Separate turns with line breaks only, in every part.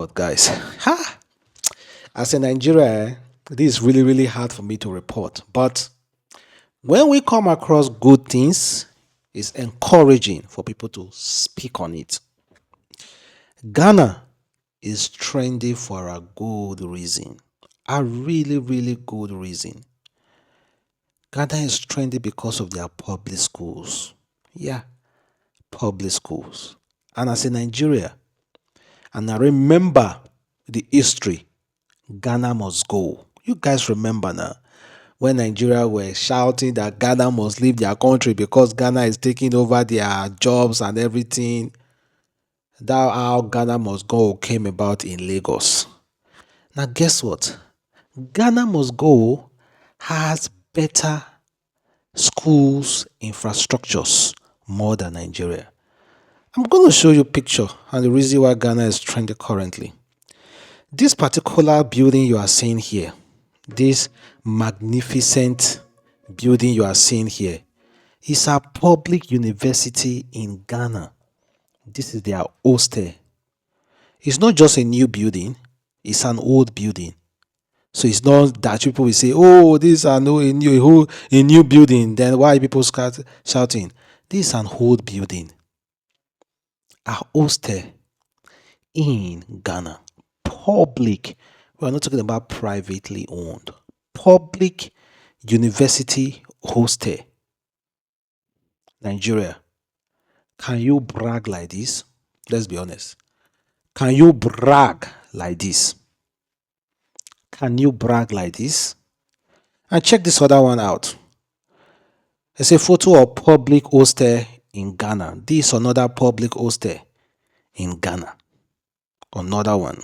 But guys, ha! As a Nigerian, this is really, really hard for me to report. But when we come across good things, it's encouraging for people to speak on it. Ghana is trendy for a good reason. A really, really good reason. Ghana is trendy because of their public schools. Yeah, public schools. And as a Nigeria, and I remember the history, Ghana must go. You guys remember now when Nigeria were shouting that Ghana must leave their country because Ghana is taking over their jobs and everything. That how Ghana must go came about in Lagos. Now guess what? Ghana must go has better schools infrastructures more than Nigeria. I'm going to show you a picture and the reason why Ghana is trending currently. This particular building you are seeing here, this magnificent building you are seeing here, is a public university in Ghana. This is their hostel. It's not just a new building, it's an old building. So it's not that people will say, "Oh, this is a new building." Then why people start shouting? This is an old building, a hostel in Ghana, public. We are not talking about privately owned. Public university hostel, Nigeria. Can you brag like this? Let's be honest. Can you brag like this? Can you brag like this? And check this other one out. It's a photo of public hostel in Ghana. This another public hostel in Ghana. Another one.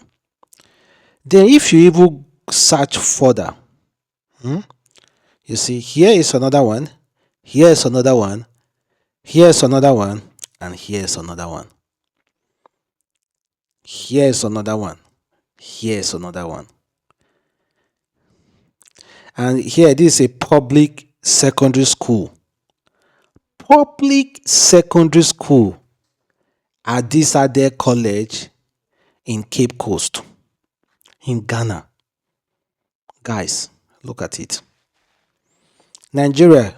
Then if you even search further, you see here is another one, here is another one, here is another one, and here is another one. Here is another one. Here is another one. And here this is a public secondary school. Public secondary school at this Ade College in Cape Coast in Ghana. Guys, look at it. Nigeria,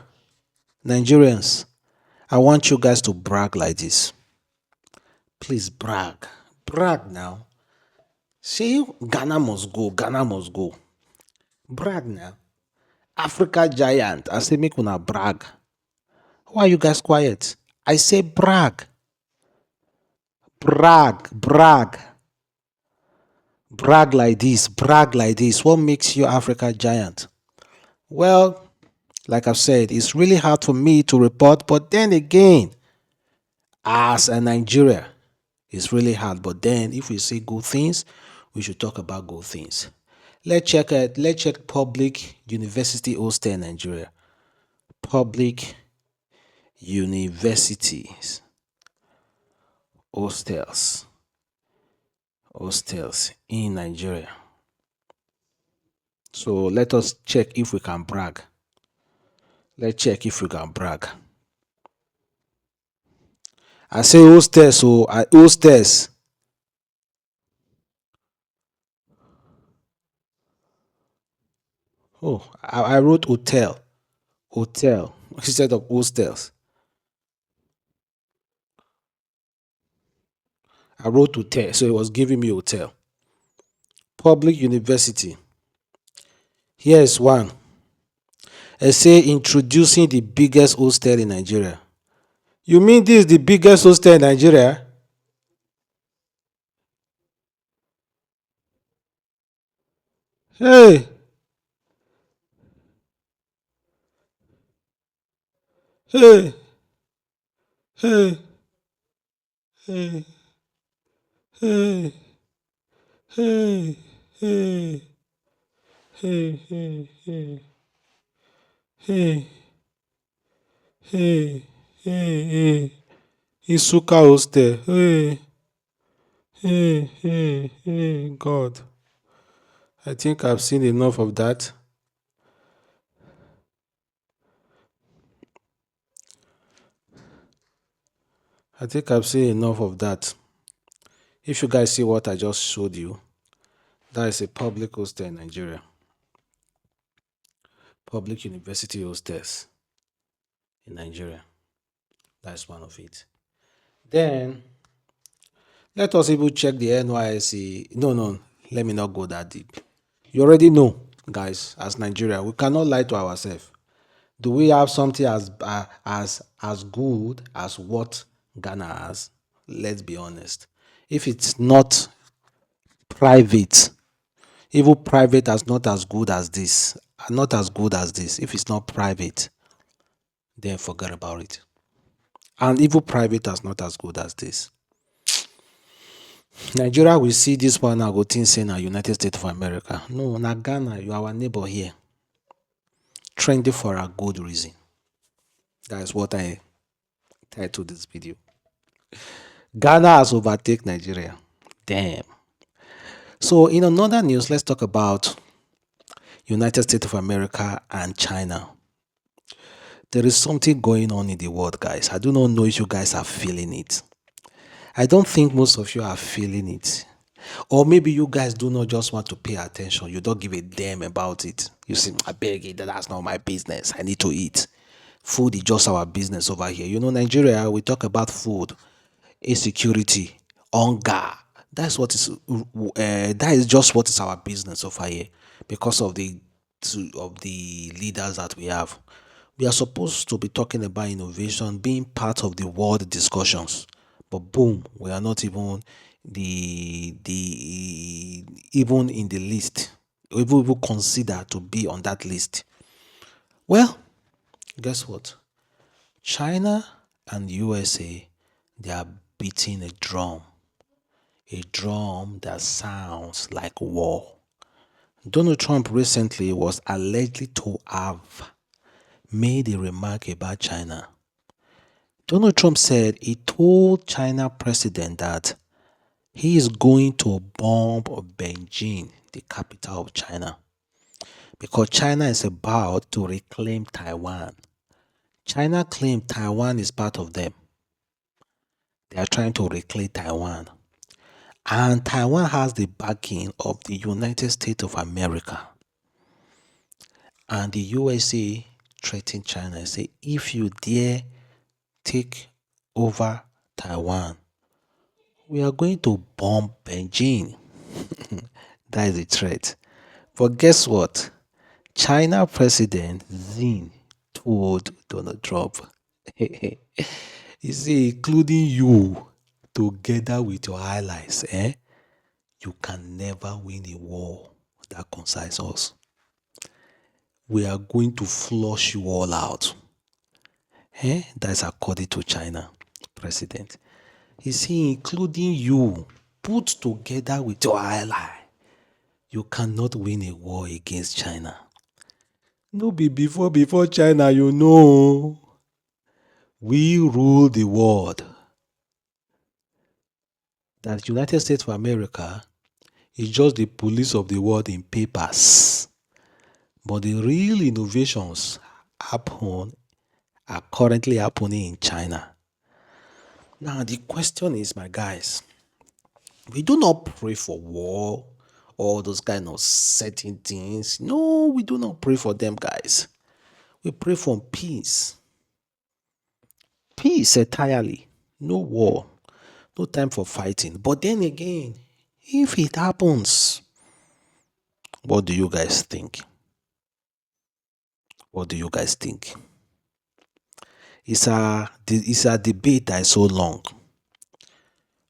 Nigerians, I want you guys to brag like this. Please brag. Brag now. Say Ghana must go. Ghana must go. Brag now. Africa giant. I say make una brag. Why are you guys quiet? I say brag. Brag. Brag. Brag like this. Brag like this. What makes you Africa giant? Well, like I've said, it's really hard for me to report, but then again, as a Nigeria, it's really hard. But then if we say good things, we should talk about good things. Let's check public university hostel in Nigeria. Public universities hostels hostels in Nigeria. So let us check if we can brag. Let's check if we can brag. I say hostels, so hostels. Oh, I wrote hotel instead of hostels. I wrote hotel, so it was giving me hotel. Public university. Here is one. I say introducing the biggest hostel in Nigeria. You mean this is the biggest hostel in Nigeria? Hey, hey, hey, hey, hey, hey, hey, hey, hey, hey, hey, hey, hey, hey. Isuka hostel. Hey, hey, hey, hey, God. I think I've seen enough of that. I think I've seen enough of that. If you guys see what I just showed you, that is a public hostel in Nigeria, public university hostels in Nigeria. That's one of it. Then let us even check the NYSC. No, no, let me not go that deep. You already know, guys, as Nigeria, we cannot lie to ourselves. Do we have something as good as what Ghana has? Let's be honest. If it's not private, even private is not as good as this. Not as good as this. If it's not private, then forget about it. And even private is not as good as this. Nigeria will see this one and go think say na United States of America. No, na Ghana, you are our neighbor here. Trendy for a good reason. That is what I titled this video. Ghana has overtaken Nigeria. Damn. So in another news, let's talk about United States of America and China. There is something going on in the world, guys. I do not know if you guys are feeling it. I don't think most of you are feeling it. Or maybe you guys do not just want to pay attention. You don't give a damn about it. You say, I beg it, that's not my business. I need to eat. Food is just our business over here. You know, Nigeria, we talk about food, insecurity, hunger. That is just what is our business over here because of the leaders that we have. We are supposed to be talking about innovation, being part of the world discussions, but boom, we are not even the even in the list. We will consider to be on that list. Well, guess what? China and USA, they are beating a drum that sounds like war. Donald Trump recently was alleged to have made a remark about China. Donald Trump said he told China president that he is going to bomb Beijing, the capital of China, because China is about to reclaim Taiwan. China claimed Taiwan is part of them. They are trying to reclaim Taiwan. And Taiwan has the backing of the United States of America. And the USA threatened China and say, if you dare take over Taiwan, we are going to bomb Beijing. That is a threat. But guess what? China President Xi told Donald Trump, he said, including you, together with your allies, you can never win a war that concerns us. We are going to flush you all out. That's according to China president. He said, including you, put together with your ally, you cannot win a war against China. No be before China, you know. We rule the world. That United States of America is just the police of the world in papers. But the real innovations are currently happening in China. Now the question is, my guys, we do not pray for war, all those kind of certain things. No, we do not pray for them, guys. We pray for peace. Peace entirely. No war. No time for fighting. But then again, if it happens, what do you guys think? What do you guys think? It's a debate that is so long.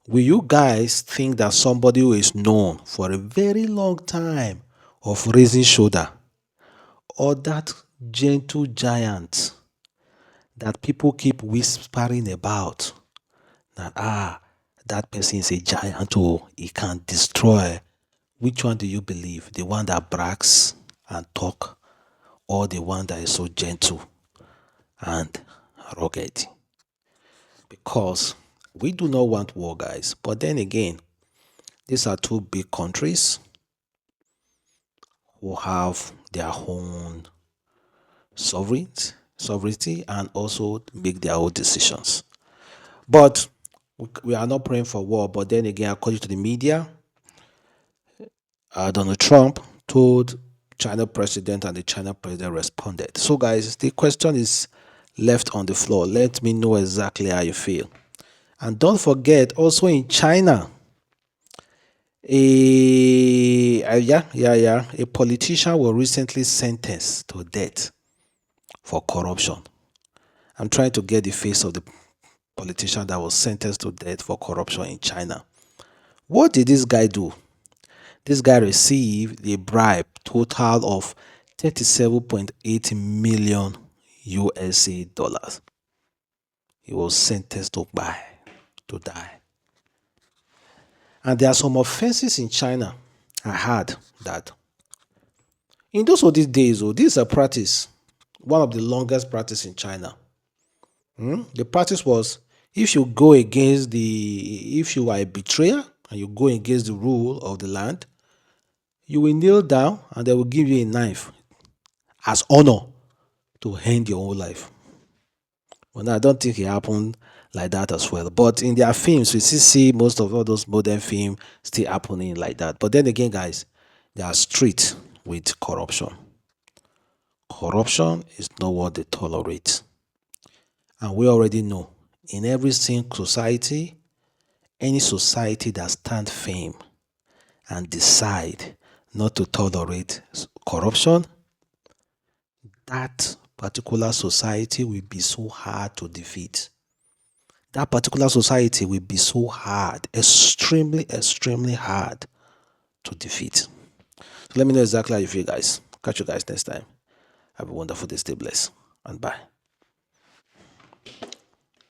Will you guys think that somebody who is known for a very long time of raising shoulder, or that gentle giant that people keep whispering about, that that person is a giant, or he can destroy? Which one do you believe? The one that brags and talk, or the one that is so gentle and rugged? Because we do not want war, guys. But then again, these are two big countries who have their own sovereignty and also make their own decisions. But We are not praying for war, but then again, according to the media, Donald Trump told China president, and the China president responded. So, guys, the question is left on the floor. Let me know exactly how you feel. And don't forget, also in China, a politician was recently sentenced to death for corruption. I'm trying to get the face of the politician that was sentenced to death for corruption in China. What did this guy do? This guy received a bribe total of 37.8 million USA dollars. He was sentenced to die. And there are some offenses in China. I heard that in those olden days, this is a practice, one of the longest practice in China. The practice was, if you are a betrayer and you go against the rule of the land, you will kneel down and they will give you a knife as honor to end your own life. Well, no, I don't think it happened like that as well. But in their films, we still see most of all those modern films still happening like that. But then again, guys, they are strict with corruption. Corruption is not what they tolerate. And we already know in every single society, any society that stand firm and decide not to tolerate corruption, that particular society will be so hard to defeat. That particular society will be so hard, extremely, extremely hard to defeat. So let me know exactly how you feel, guys. Catch you guys next time. Have a wonderful day. Stay blessed. And bye.